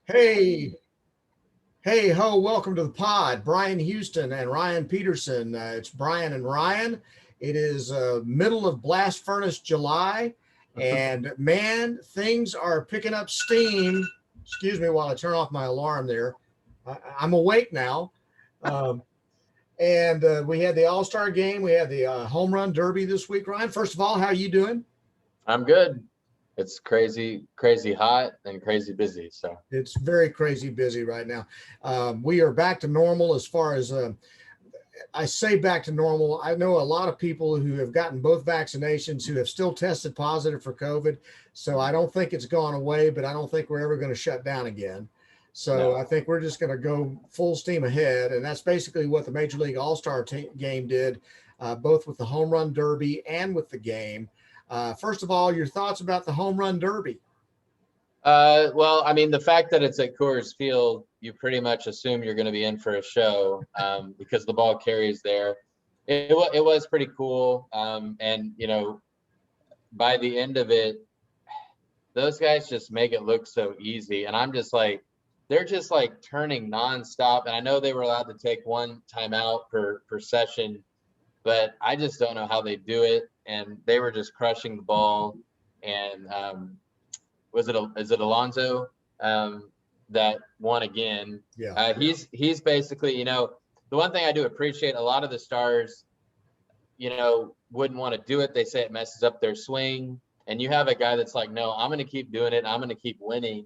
Hey, hey, ho, welcome to the pod. Brian Houston and Ryan Peterson. It's Bryan and Ryan. It is middle of Blast Furnace July, and man, things are picking up steam. Excuse me while I turn off my alarm there. I'm awake now. Um, and we had the All-Star game. We had the home run derby this week. Ryan, first of all, how you doing? I'm good. It's crazy, crazy hot and crazy busy. So It's very crazy busy right now. We are back to normal as far as I say back to normal. I know a lot of people who have gotten both vaccinations who have still tested positive for COVID. So I don't think it's gone away, but I don't think we're ever going to shut down again. So no. I think we're just going to go full steam ahead. And that's basically what the Major League All-Star game did, both with the home run derby and with the game. First of all, your thoughts about the home run derby? Well, I mean, the fact that it's at Coors Field, you pretty much assume you're going to be in for a show because the ball carries there. It was pretty cool. And, by the end of it, those guys just make it look so easy. And I'm just like, they're just like turning nonstop. And I know they were allowed to take one timeout per session, but I just don't know how they do it. And they were just crushing the ball. And is it Alonso that won again? Yeah. He's basically, the one thing I do appreciate, a lot of the stars, wouldn't want to do it. They say it messes up their swing. And you have a guy that's like, no, I'm going to keep doing it. I'm going to keep winning,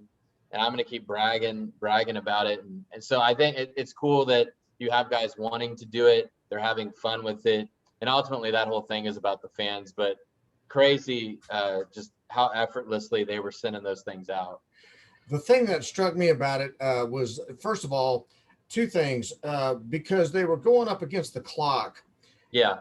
and I'm going to keep bragging about it. And so I think it's cool that you have guys wanting to do it. They're having fun with it. And ultimately that whole thing is about the fans, but crazy, just how effortlessly they were sending those things out. The thing that struck me about it was, first of all, two things. Because they were going up against the clock. Yeah.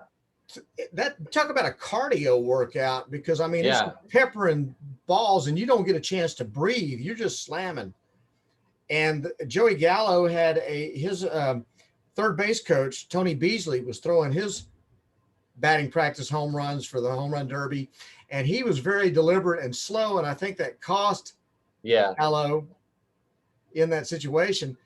That talk about a cardio workout, because I mean, it's Yeah. peppering balls and you don't get a chance to breathe. You're just slamming. And Joey Gallo had his third base coach, Tony Beasley, was throwing his batting practice home runs for the home run derby. And he was very deliberate and slow. And I think that cost Yeah. Gallo in that situation.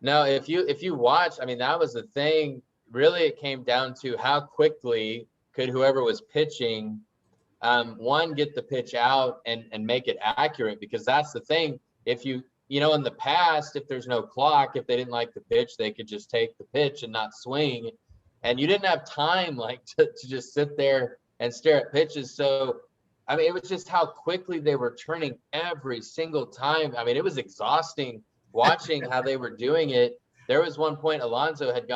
No, if you watch, I mean, that was the thing. Really, it came down to how quickly could whoever was pitching, one, get the pitch out and make it accurate, because that's the thing. If in the past, if there's no clock, if they didn't like the pitch, they could just take the pitch and not swing. And you didn't have time like to just sit there and stare at pitches. So, I mean, it was just how quickly they were turning every single time. I mean, it was exhausting watching how they were doing it. There was one point Alonso had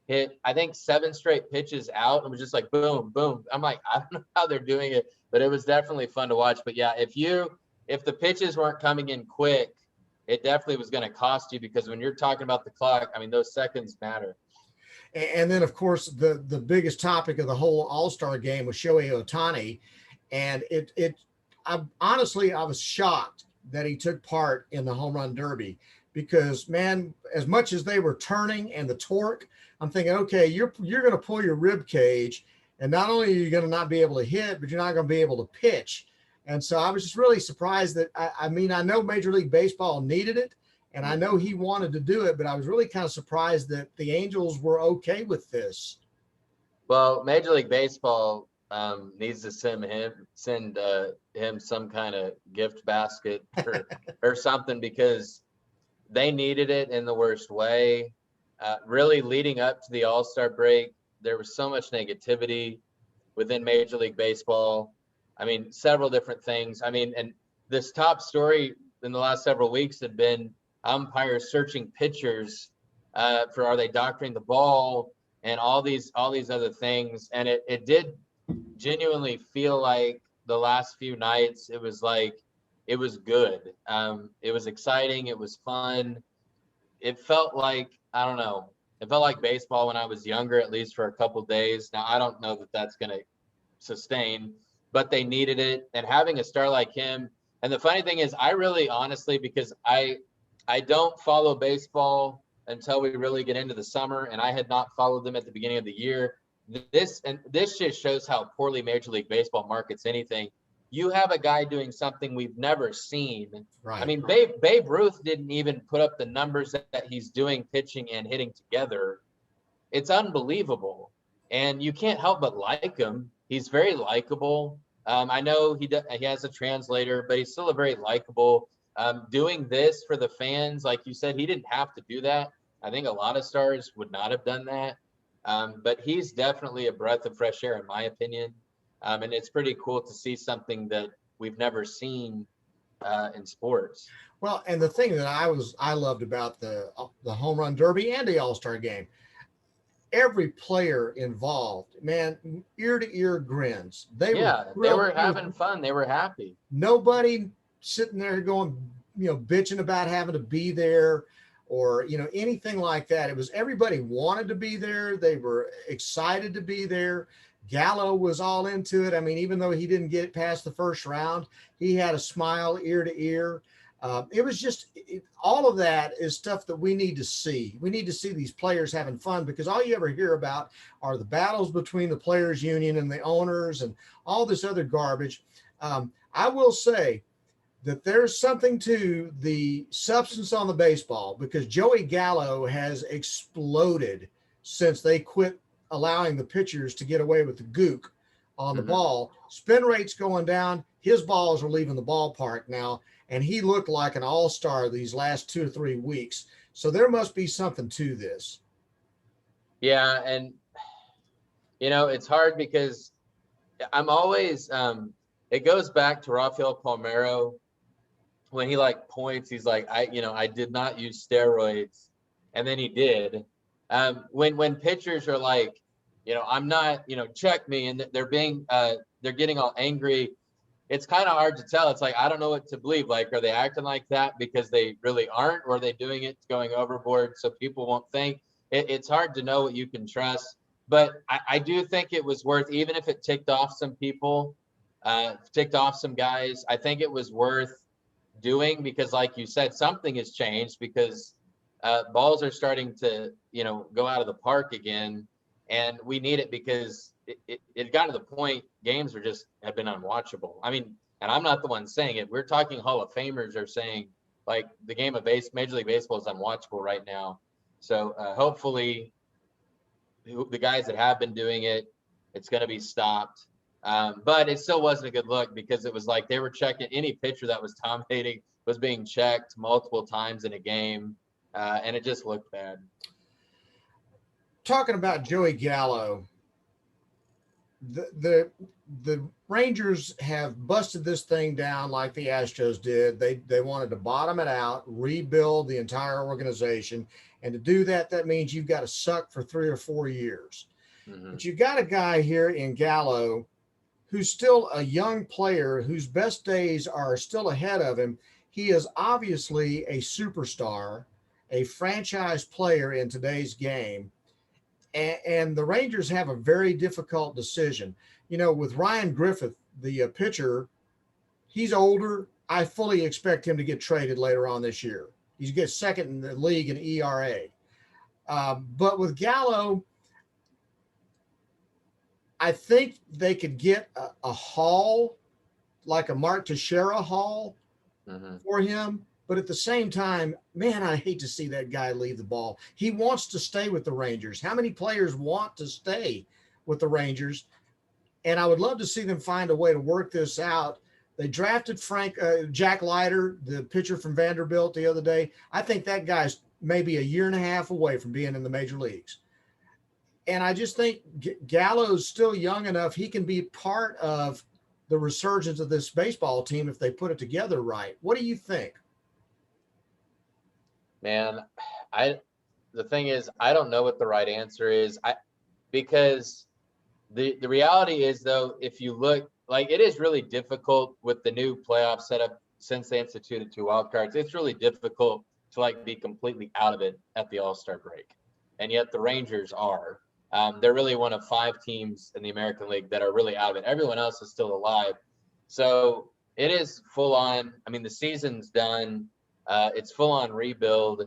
hit, I think, 7 straight pitches out and was just like, boom, boom. I'm like, I don't know how they're doing it, but it was definitely fun to watch. But yeah, if the pitches weren't coming in quick, it definitely was going to cost you, because when you're talking about the clock, I mean, those seconds matter. And then, of course, the biggest topic of the whole All-Star game was Shohei Ohtani. And I was shocked that he took part in the home run derby, because, man, as much as they were turning and the torque, I'm thinking, okay, you're going to pull your rib cage, and not only are you going to not be able to hit, but you're not going to be able to pitch. And so I was just really surprised that, I mean, I know Major League Baseball needed it, and I know he wanted to do it, but I was really kind of surprised that the Angels were okay with this. Well, Major League Baseball needs to send him some kind of gift basket or something, because they needed it in the worst way. Really, leading up to the All-Star break, there was so much negativity within Major League Baseball. I mean, several different things. I mean, and this top story in the last several weeks had been umpires searching pitchers for, are they doctoring the ball, and all these other things. And it did genuinely feel like the last few nights, it was good. It was exciting. It was fun. It felt like, I don't know, it felt like baseball when I was younger, at least for a couple of days. Now, I don't know that that's going to sustain, but they needed it. And having a star like him, and the funny thing is, I really honestly, because I don't follow baseball until we really get into the summer, and I had not followed them at the beginning of the year. This just shows how poorly Major League Baseball markets anything. you have a guy doing something we've never seen. Right. I mean, Babe Ruth didn't even put up the numbers that he's doing pitching and hitting together. It's unbelievable. And you can't help but like him. He's very likable. I know he has a translator, but he's still a very likable. Doing this for the fans, like you said, he didn't have to do that. I think a lot of stars would not have done that. But he's definitely a breath of fresh air, in my opinion. And it's pretty cool to see something that we've never seen in sports. Well, and the thing that I loved about the home run derby and the All-Star game, every player involved, man, ear to ear grins. They were having fun. They were happy. Nobody sitting there going, bitching about having to be there or, anything like that. It was everybody wanted to be there. They were excited to be there. Gallo was all into it. I mean, even though he didn't get past the first round, he had a smile ear to ear. It was just all of that is stuff that we need to see. We need to see these players having fun, because all you ever hear about are the battles between the players union and the owners and all this other garbage. I will say that there's something to the substance on the baseball, because Joey Gallo has exploded since they quit allowing the pitchers to get away with the gook on the ball. Spin rate's going down. His balls are leaving the ballpark now, and he looked like an all-star these last 2 or 3 weeks. So there must be something to this. Yeah, and it's hard because I'm always it goes back to Rafael Palmeiro when he points. He's like, I did not use steroids, and then he did. When pitchers are like, I'm not, check me, and they're getting all angry. It's kind of hard to tell. It's like, I don't know what to believe. Like, are they acting like that because they really aren't, or are they doing it going overboard so people won't think? It's hard to know what you can trust. But I do think it was worth, even if it ticked off some people, ticked off some guys, I think it was worth doing, because like you said, something has changed, because balls are starting to, go out of the park again. And we need it, because it got to the point games have been unwatchable. I mean, and I'm not the one saying it. We're talking Hall of Famers are saying, like, the game of Major League Baseball is unwatchable right now. So hopefully the guys that have been doing it, it's going to be stopped. But it still wasn't a good look, because it was like they were checking any pitcher that was dominating was being checked multiple times in a game. And it just looked bad. Talking about Joey Gallo, the Rangers have busted this thing down like the Astros did. They wanted to bottom it out, rebuild the entire organization, and to do that, that means you've got to suck for 3 or 4 years. But you got a guy here in Gallo who's still a young player whose best days are still ahead of him. He is obviously a superstar, a franchise player in today's game. And the Rangers have a very difficult decision. With Ryan Griffith, the pitcher, he's older. I fully expect him to get traded later on this year. He's get second in the league in ERA. But with Gallo, I think they could get a haul, like a Mark Teixeira haul for him. But at the same time, man, I hate to see that guy leave the ball. He wants to stay with the Rangers. How many players want to stay with the Rangers? And I would love to see them find a way to work this out. They drafted Jack Leiter, the pitcher from Vanderbilt, the other day. I think that guy's maybe a year and a half away from being in the major leagues. And I just think Gallo's still young enough. He can be part of the resurgence of this baseball team if they put it together right. What do you think? Man, the thing is, I don't know what the right answer is. Because the reality is, though, if you look, like, it is really difficult with the new playoff setup since they instituted 2 wild cards. It's really difficult to be completely out of it at the All-Star break. And yet the Rangers are. They're really one of 5 teams in the American League that are really out of it. Everyone else is still alive. So it is full on. I mean, the season's done. It's full on rebuild.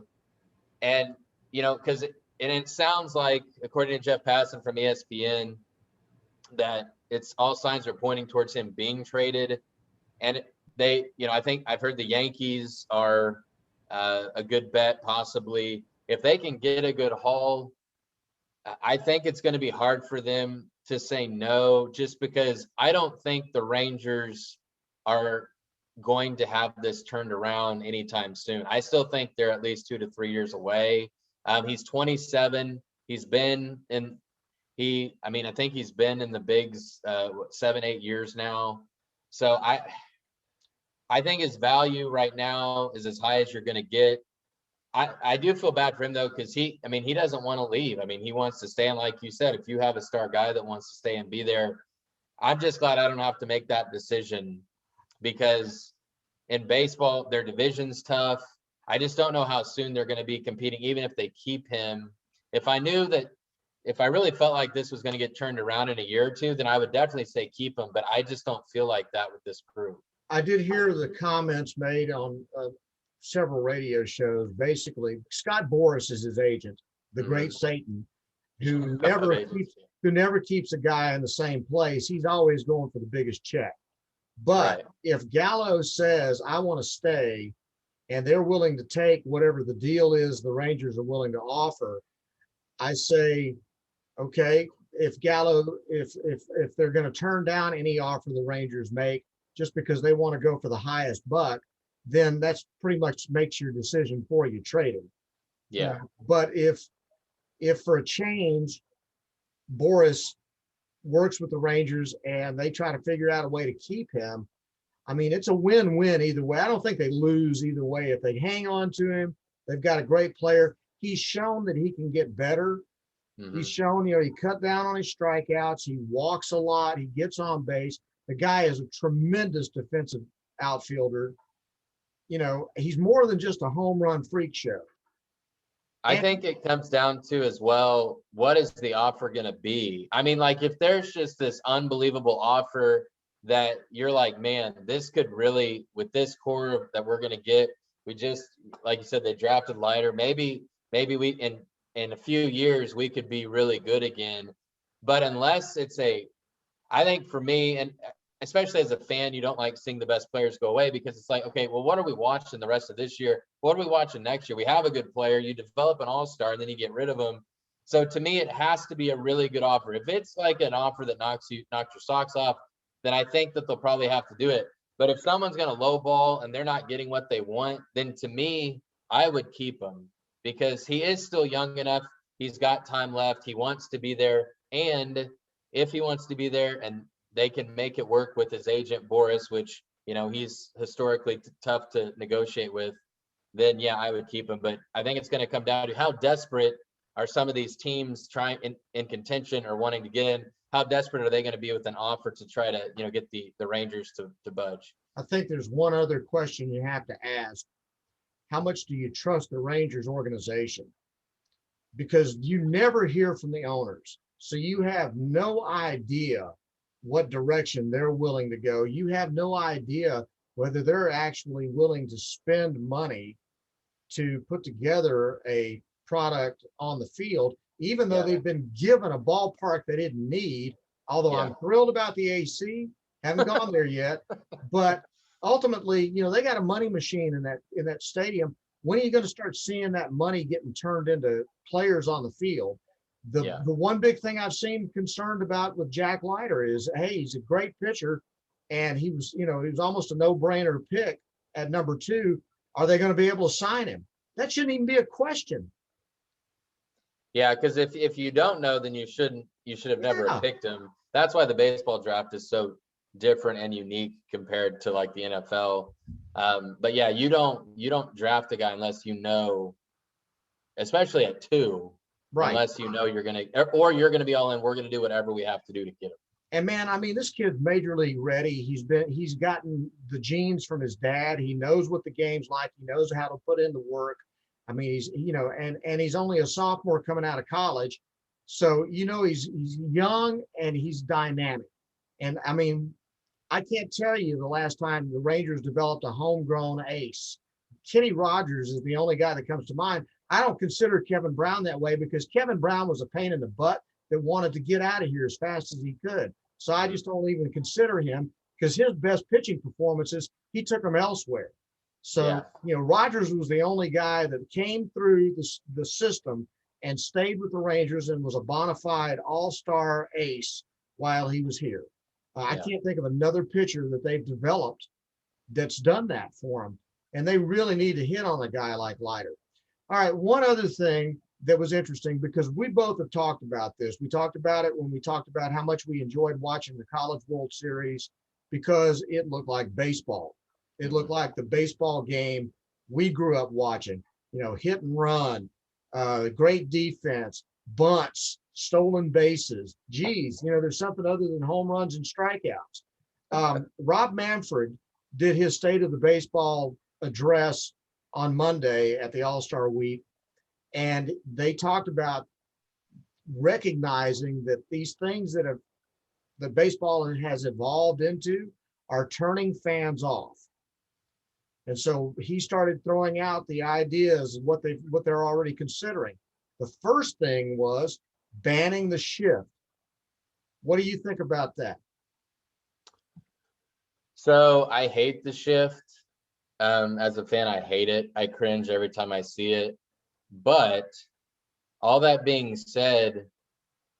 And, because it sounds like, according to Jeff Passan from ESPN, that all signs are pointing towards him being traded. And they, I think I've heard the Yankees are a good bet, possibly. If they can get a good haul, I think it's going to be hard for them to say no, just because I don't think the Rangers are going to have this turned around anytime soon. I still think they're at least 2 to 3 years away. He's 27. He's been in I think he's been in the bigs 7, 8 years now. So I think his value right now is as high as you're going to get. I do feel bad for him though, because he doesn't want to leave. He wants to stay. And like you said, if you have a star guy that wants to stay and be there, I'm just glad I don't have to make that decision, because in baseball, their division's tough. I just don't know how soon they're going to be competing, even if they keep him. If I really felt like this was going to get turned around in a year or two, then I would definitely say keep him. But I just don't feel like that with this crew. I did hear the comments made on several radio shows. Basically, Scott Boras is his agent, the great Satan, who never keeps a guy in the same place. He's always going for the biggest check. But if Gallo says, I want to stay, and they're willing to take whatever the deal is the Rangers are willing to offer, I say, okay, if they're going to turn down any offer the Rangers make just because they want to go for the highest buck, then that's pretty much makes your decision for you, trade him. Yeah. But if for a change, Boras works with the Rangers and they try to figure out a way to keep him, it's a win-win either way. I don't think they lose either way. If they hang on to him, they've got a great player. He's shown that he can get better. Mm-hmm. He's shown, he cut down on his strikeouts. He walks a lot. He gets on base. The guy is a tremendous defensive outfielder. He's more than just a home run freak show. I think it comes down to as well, what is the offer going to be? If there's just this unbelievable offer that you're like, man, this could really, with this core that we're going to get, we just, like you said, they drafted lighter. Maybe we, in a few years, we could be really good again. But unless I think for me, and especially as a fan, you don't like seeing the best players go away, because it's like, okay, well, what are we watching the rest of this year? What are we watching next year? We have a good player. You develop an all-star and then you get rid of them. So to me, it has to be a really good offer. If it's like an offer that knocks your socks off, then I think that they'll probably have to do it. But if someone's going to lowball and they're not getting what they want, then to me, I would keep him, because he is still young enough. He's got time left. He wants to be there. And if he wants to be there and they can make it work with his agent, Boras, which, he's historically tough to negotiate with, then yeah, I would keep him. But I think it's going to come down to how desperate are some of these teams trying in contention or wanting to get in. How desperate are they going to be with an offer to try to, get the Rangers to budge? I think there's one other question you have to ask. How much do you trust the Rangers organization? Because you never hear from the owners. So you have no idea what direction they're willing to go. You have no idea whether they're actually willing to spend money to put together a product on the field, even though they've been given a ballpark they didn't need. Although I'm thrilled about the AC, haven't gone there yet, but ultimately, they got a money machine in that stadium. When are you going to start seeing that money getting turned into players on the field? The one big thing I've seen concerned about with Jack Leiter is, hey, he's a great pitcher, and he was almost a no-brainer pick at number 2. Are they going to be able to sign him? That shouldn't even be a question. Yeah, because if you don't know, then you should have never picked him. That's why the baseball draft is so different and unique compared to like the NFL. But yeah, you don't draft a guy unless you know, especially at 2. Right. Unless you're going to, or you're going to be all in, we're going to do whatever we have to do to get him. And man, this kid's major league ready. He's gotten the genes from his dad. He knows what the game's like. He knows how to put in the work. He's, and he's only a sophomore coming out of college. So, he's young and he's dynamic. And I can't tell you the last time the Rangers developed a homegrown ace. Kenny Rogers is the only guy that comes to mind. I don't consider Kevin Brown that way, because Kevin Brown was a pain in the butt that wanted to get out of here as fast as he could. So I just don't even consider him, because his best pitching performances, he took them elsewhere. So, Yeah. Rogers was the only guy that came through the system and stayed with the Rangers and was a bona fide all-star ace while he was here. I can't think of another pitcher that they've developed that's done that for him. And they really need to hit on a guy like Leiter. All right, one other thing that was interesting, because we both have talked about this. We talked about it when we talked about how much we enjoyed watching the College World Series because it looked like baseball. It looked like the baseball game we grew up watching, hit and run, great defense, bunts, stolen bases. Geez, there's something other than home runs and strikeouts. Rob Manfred did his State of the Baseball address on Monday at the All-Star Week, and they talked about recognizing that these things that baseball has evolved into are turning fans off. And so he started throwing out the ideas of what they're already considering. The first thing was banning the shift. What do you think about that? So I hate the shift. As a fan, I hate it. I cringe every time I see it. But all that being said,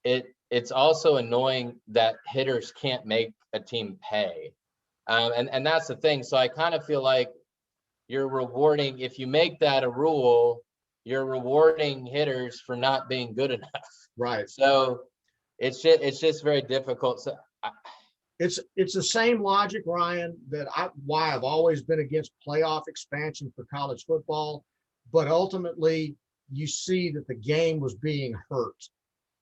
it's also annoying that hitters can't make a team pay. And that's the thing. So I kind of feel like you're rewarding, if you make that a rule, you're rewarding hitters for not being good enough. Right. So it's just very difficult. So it's the same logic, Ryan, why I've always been against playoff expansion for college football, but ultimately you see that the game was being hurt.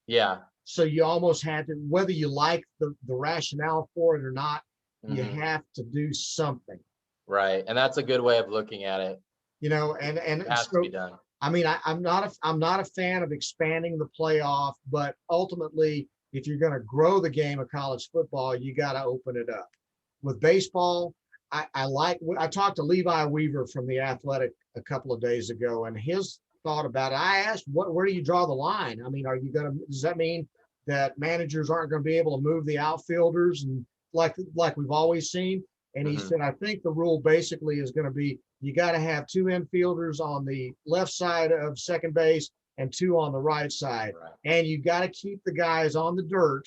Yeah. So you almost had to, whether you like the rationale for it or not, you have to do something. Right. And that's a good way of looking at it. And it has to be done. I mean, I'm not a fan of expanding the playoff, but ultimately, if you're going to grow the game of college football, you got to open it up. With baseball, I talked to Levi Weaver from The Athletic a couple of days ago, and his thought about it. I asked, where do you draw the line? I mean, does that mean that managers aren't going to be able to move the outfielders and like we've always seen? And he said, I think the rule basically is going to be, you got to have 2 infielders on the left side of second base and 2 on the right side. Right. And you got to keep the guys on the dirt.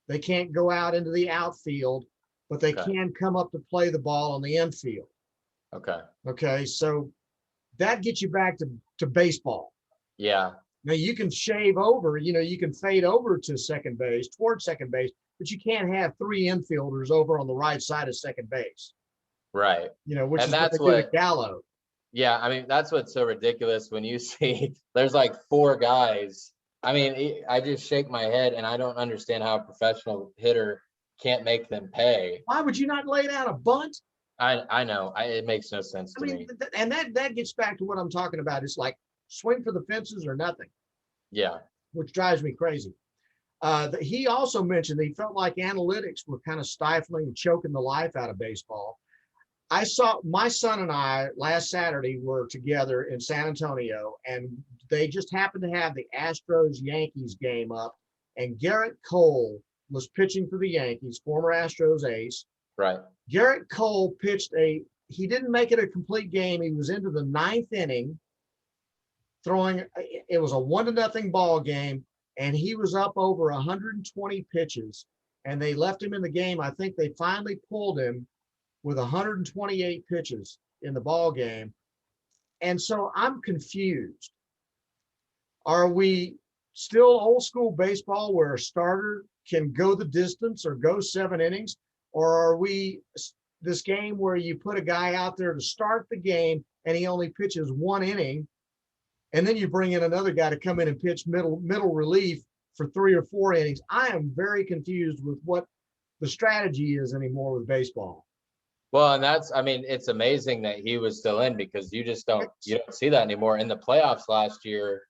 They can't go out into the outfield, but they can come up to play the ball on the infield. Okay. So that gets you back to baseball. Yeah. Now you can shave over, you can fade over to second base, towards second base, but you can't have 3 infielders over on the right side of second base. Right. Which and is that's what they did at Gallo. Yeah. I mean, that's what's so ridiculous when you see there's like 4 guys. I mean, I just shake my head and I don't understand how a professional hitter can't make them pay. Why would you not lay down a bunt? I know. It makes no sense to me. And that gets back to what I'm talking about. It's like swing for the fences or nothing. Yeah. Which drives me crazy. He also mentioned that he felt like analytics were kind of stifling and choking the life out of baseball. I saw my son and I last Saturday were together in San Antonio, and they just happened to have the Astros-Yankees game up, and Garrett Cole was pitching for the Yankees, former Astros ace. Right. Garrett Cole pitched he didn't make it a complete game. He was into the 9th inning throwing, it was a 1-0 ball game, and he was up over 120 pitches, and they left him in the game. I think they finally pulled him with 128 pitches in the ball game. And so I'm confused. Are we still old school baseball where a starter can go the distance or go 7 innings? Or are we this game where you put a guy out there to start the game and he only pitches 1 inning, and then you bring in another guy to come in and pitch middle relief for 3 or 4 innings? I am very confused with what the strategy is anymore with baseball. Well, and it's amazing that he was still in, because you don't see that anymore. In the playoffs last year,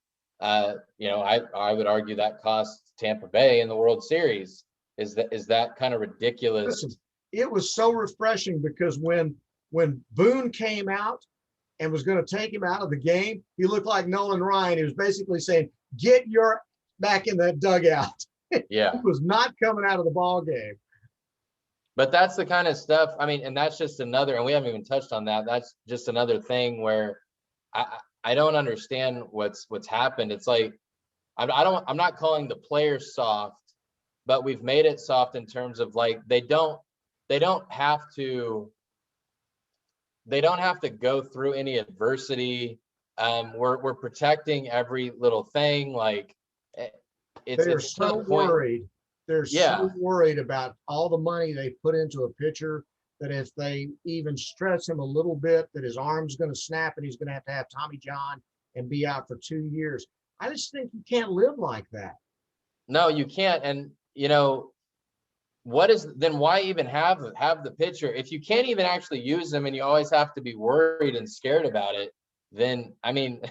I would argue that cost Tampa Bay in the World Series. Is that kind of ridiculous? Listen, it was so refreshing, because when Boone came out and was going to take him out of the game, he looked like Nolan Ryan. He was basically saying, get your back in that dugout. Yeah. He was not coming out of the ball game. But that's the kind of stuff, I mean, and that's just another, and we haven't even touched on that. That's just another thing where I don't understand what's happened. It's like, I'm not calling the players soft, but we've made it soft in terms of like, they don't have to go through any adversity. We're protecting every little thing. Like They're it's to the so point. worried. They're Yeah. so worried about all the money they put into a pitcher that if they even stress him a little bit, that his arm's going to snap and he's going to have Tommy John and be out for 2 years. I just think you can't live like that. No, you can't. And then why even have the pitcher if you can't even actually use them and you always have to be worried and scared about it? Then I mean,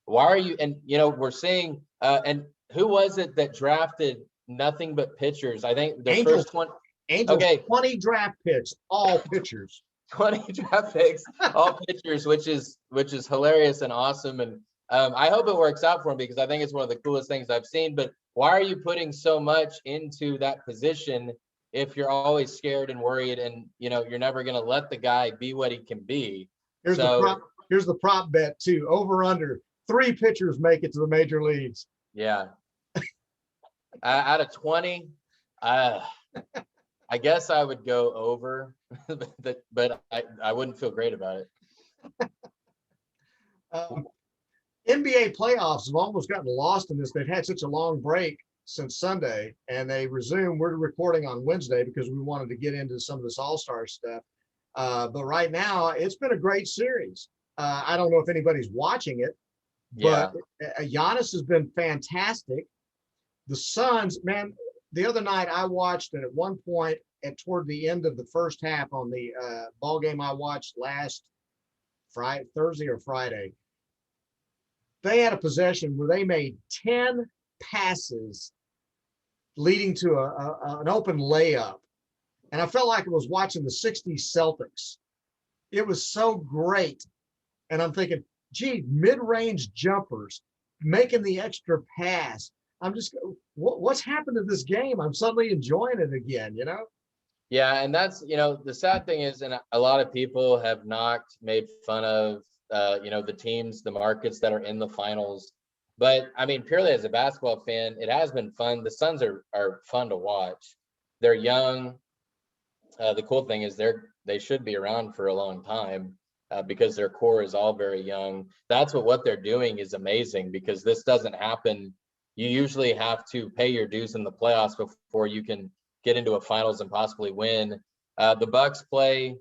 why are you? And we're seeing and who was it that drafted nothing but pitchers? I think the first one. Angels, Okay, 20 draft picks, all pitchers. 20 draft picks, all pitchers, which is hilarious and awesome. And I hope it works out for him because I think it's one of the coolest things I've seen. But why are you putting so much into that position if you're always scared and worried and you're never going to let the guy be what he can be? Here's the prop bet too. Over under 3 pitchers make it to the major leagues. Yeah. Out of 20, I guess I would go over, but I wouldn't feel great about it. NBA playoffs have almost gotten lost in this. They've had such a long break since Sunday, and they resume. We're recording on Wednesday because we wanted to get into some of this All-Star stuff. But right now, it's been a great series. I don't know if anybody's watching it, but Giannis has been fantastic. The Suns, man, the other night I watched it at one point toward the end of the first half on the ball game I watched last Thursday or Friday. They had a possession where they made 10 passes leading to an open layup. And I felt like I was watching the 60s Celtics. It was so great. And I'm thinking, gee, mid-range jumpers, making the extra pass. I'm just, what's happened to this game? I'm suddenly enjoying it again, Yeah, and that's, the sad thing is, and a lot of people have made fun of, the teams, the markets that are in the finals. But I mean, purely as a basketball fan, it has been fun. The Suns are fun to watch. They're young. The cool thing is they should be around for a long time because their core is all very young. That's what they're doing is amazing because this doesn't happen. You usually have to pay your dues in the playoffs before you can get into a finals and possibly win. The Bucks play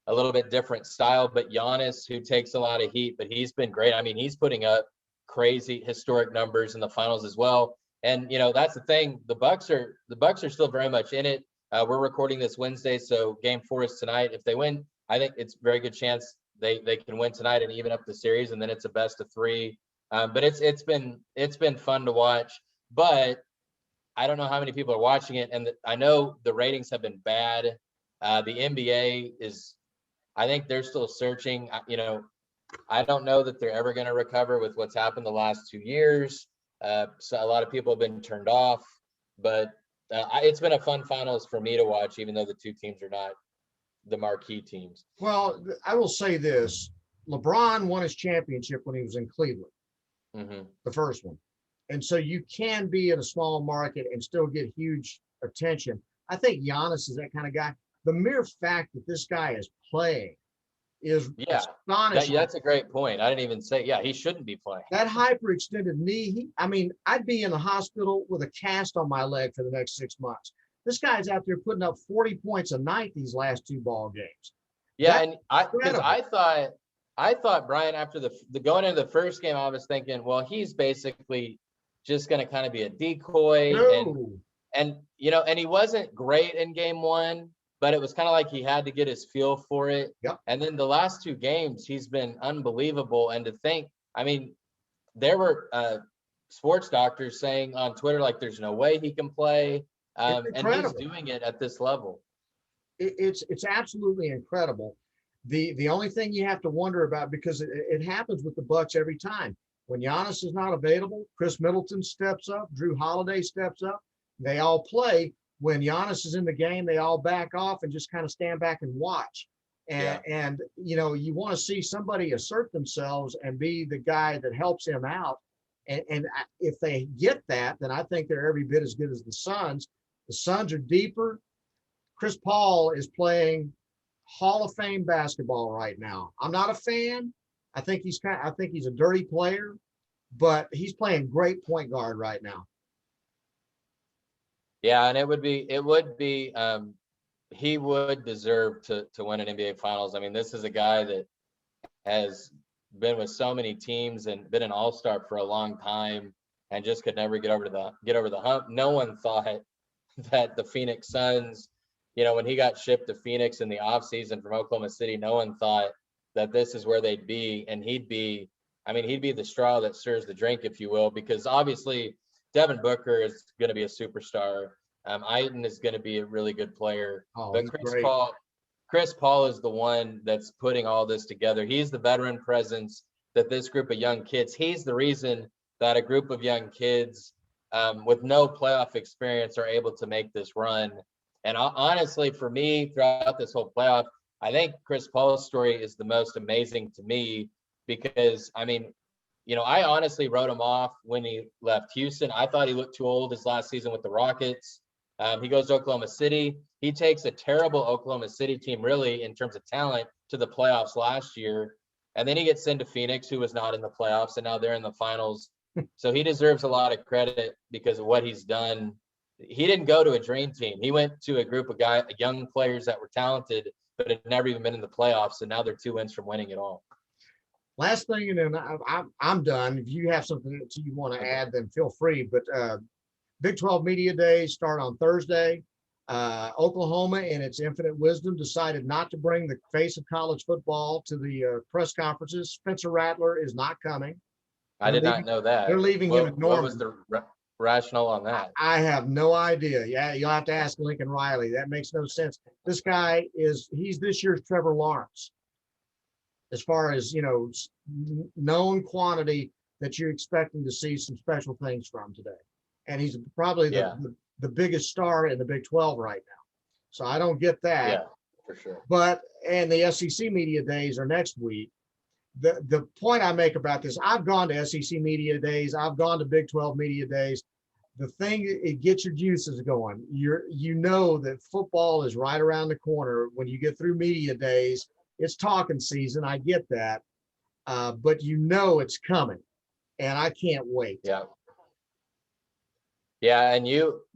a little bit different style, but Giannis, who takes a lot of heat, but he's been great. I mean, he's putting up crazy historic numbers in the finals as well. And that's the thing. The Bucks are still very much in it. We're recording this Wednesday, so Game 4 is tonight. If they win, I think it's a very good chance they can win tonight and even up the series, and then it's a best of 3. But it's been fun to watch. But I don't know how many people are watching it, and I know the ratings have been bad. The NBA is, I think they're still searching. I don't know that they're ever going to recover with what's happened the last 2 years. So a lot of people have been turned off, but it's been a fun finals for me to watch, even though the two teams are not the marquee teams. Well, I will say this. LeBron won his championship when he was in Cleveland, the first one. And so you can be in a small market and still get huge attention. I think Giannis is that kind of guy. The mere fact that this guy is playing is astonishing. That's a great point. I didn't even say, he shouldn't be playing. That hyperextended knee, I'd be in the hospital with a cast on my leg for the next 6 months. This guy's out there putting up 40 points a night these last 2 ball games. Yeah, and I thought Bryan, after the going into the first game, I was thinking, well, he's basically just going to kind of be a decoy. No. And he wasn't great in game 1, but it was kind of like he had to get his feel for it. Yep. And then the last 2 games, he's been unbelievable. And to think, there were sports doctors saying on Twitter, like, there's no way he can play. And he's doing it at this level. It's absolutely incredible. The only thing you have to wonder about, because it happens with the Bucks every time, when Giannis is not available, Chris Middleton steps up, Drew Holiday steps up, they all play. when Giannis is in the game, they all back off and just kind of stand back and watch. And you know, you want to see somebody assert themselves and be the guy that helps him out. And if they get that, then I think they're every bit as good as the Suns. The Suns are deeper. Chris Paul is playing Hall of Fame basketball right now. I'm not a fan. I think he's a dirty player, but he's playing great point guard right now. Yeah, and he would deserve to win an NBA Finals. I mean, this is a guy that has been with so many teams and been an all-star for a long time and just could never get over the hump. No one thought that the Phoenix Suns, you know, when he got shipped to Phoenix in the offseason from Oklahoma City, no one thought that this is where they'd be, and he'd be the straw that stirs the drink, if you will, because obviously Devin Booker is going to be a superstar. Ayton is going to be a really good player, but Chris Paul is the one that's putting all this together. He's the veteran presence that this group of young kids, he's the reason that a group of young kids with no playoff experience are able to make this run. And honestly, for me, throughout this whole playoff, I think Chris Paul's story is the most amazing to me because, I mean, you know, I honestly wrote him off when he left Houston. I thought he looked too old his last season with the Rockets. He goes to Oklahoma City. He takes a terrible Oklahoma City team, really, in terms of talent, to the playoffs last year. And then he gets into Phoenix, who was not in the playoffs, and now they're in the finals. So he deserves a lot of credit because of what he's done. He didn't go to a dream team. He went to a group of young players that were talented, but had never even been in the playoffs. And now they're 2 wins from winning it all. Last thing, and then I'm done. If you have something that you want to add, then feel free. But Big 12 Media Days start on Thursday. Oklahoma, in its infinite wisdom, decided not to bring the face of college football to the press conferences. Spencer Rattler is not coming. I did not know that. They're leaving him at Norman. What was the rationale on that? I have no idea. Yeah, you'll have to ask Lincoln Riley. That makes no sense. This guy he's this year's Trevor Lawrence. As far as, you know, known quantity that you're expecting to see some special things from today. And he's probably the biggest star in the Big 12 right now. So I don't get that. Yeah, for sure. But, and the SEC Media Days are next week. The point I make about this, I've gone to SEC Media Days. I've gone to Big 12 Media Days. The thing, it gets your juices going. You know that football is right around the corner. When you get through Media Days, it's talking season. I get that. But you know it's coming. And I can't wait. Yeah. Yeah. And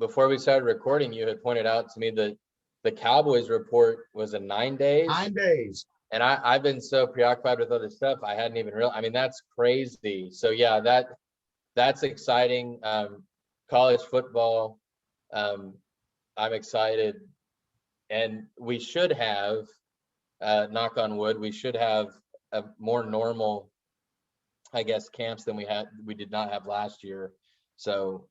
before we started recording, you had pointed out to me that the Cowboys report was in 9 days. 9 days. And I've been so preoccupied with other stuff, I hadn't even realized. I mean, that's crazy. So yeah, that's exciting. College football, I'm excited. And we should have, knock on wood, we should have a more normal, I guess, camps than we did not have last year. So,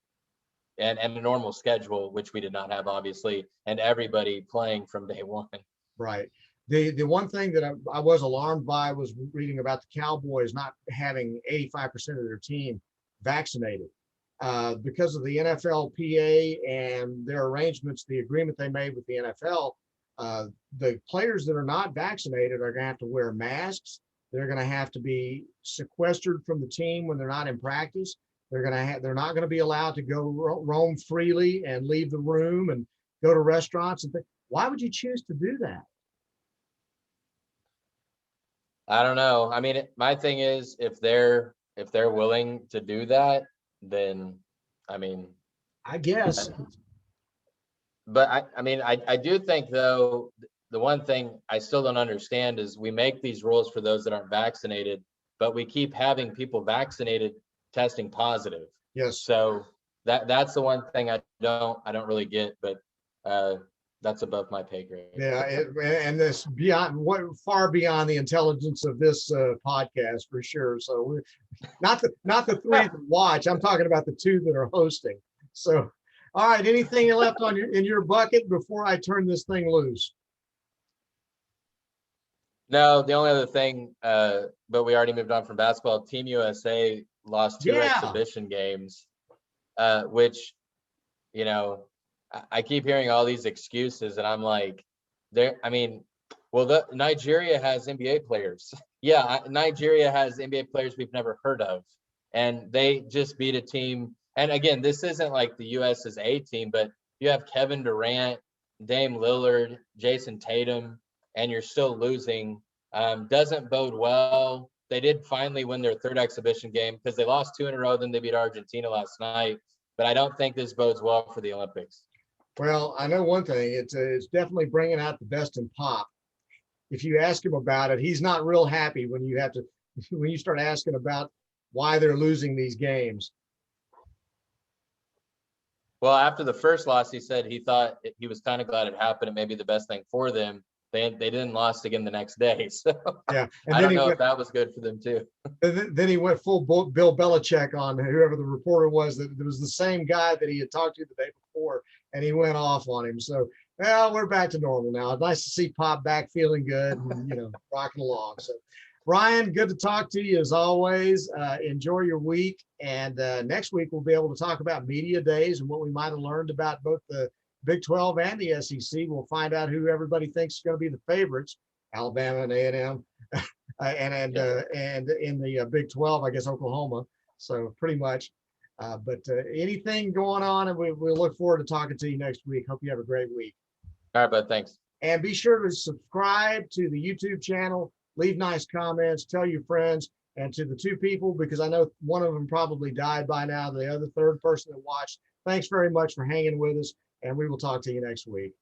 and a normal schedule, which we did not have, obviously, and everybody playing from day one. Right. The one thing that I was alarmed by was reading about the Cowboys not having 85% of their team vaccinated. Because of the NFLPA and their arrangements, the agreement they made with the NFL, the players that are not vaccinated are going to have to wear masks. They're going to have to be sequestered from the team when they're not in practice. They're not going to be allowed to go roam freely and leave the room and go to restaurants and things. Why would you choose to do that? I don't know. I mean, my thing is, if they're willing to do that, then, I mean, I guess. But I do think, though, the one thing I still don't understand is we make these rules for those that aren't vaccinated, but we keep having people vaccinated testing positive. Yes. So that's the one thing I don't really get, but that's above my pay grade. Yeah, and this far beyond the intelligence of this podcast for sure. So we're not the three that watch. I'm talking about the two that are hosting. So, all right. Anything left in your bucket before I turn this thing loose? No, the only other thing, but we already moved on from basketball. Team USA lost 2 exhibition games, which, you know, I keep hearing all these excuses, and I'm like, there. I mean, well, Nigeria has NBA players. Yeah, Nigeria has NBA players we've never heard of, and they just beat a team. And again, this isn't like the U.S.'s A team, but you have Kevin Durant, Dame Lillard, Jason Tatum, and you're still losing. Doesn't bode well. They did finally win their third exhibition game because they lost 2 in a row. Then they beat Argentina last night. But I don't think this bodes well for the Olympics. Well, I know one thing. It's definitely bringing out the best in Pop. If you ask him about it, he's not real happy when you start asking about why they're losing these games. Well, after the first loss, he said he thought he was kind of glad it happened and maybe the best thing for them. They didn't lost again the next day. So yeah, and I don't know if that was good for them too. Then he went full Bill Belichick on whoever the reporter was. That it was the same guy that he had talked to the day before, and he went off on him. So, well, we're back to normal now. Nice to see Pop back feeling good and rocking along. So, Ryan, good to talk to you as always. Enjoy your week, and next week we'll be able to talk about media days and what we might have learned about both the Big 12 and the SEC. We'll find out who everybody thinks is going to be the favorites, Alabama and A&M, and in the Big 12, I guess Oklahoma. So pretty much. But anything going on, and we'll look forward to talking to you next week. Hope you have a great week. All right, bud. Thanks. And be sure to subscribe to the YouTube channel. Leave nice comments. Tell your friends. And to the 2 people, because I know one of them probably died by now, the other third person that watched, thanks very much for hanging with us. And we will talk to you next week.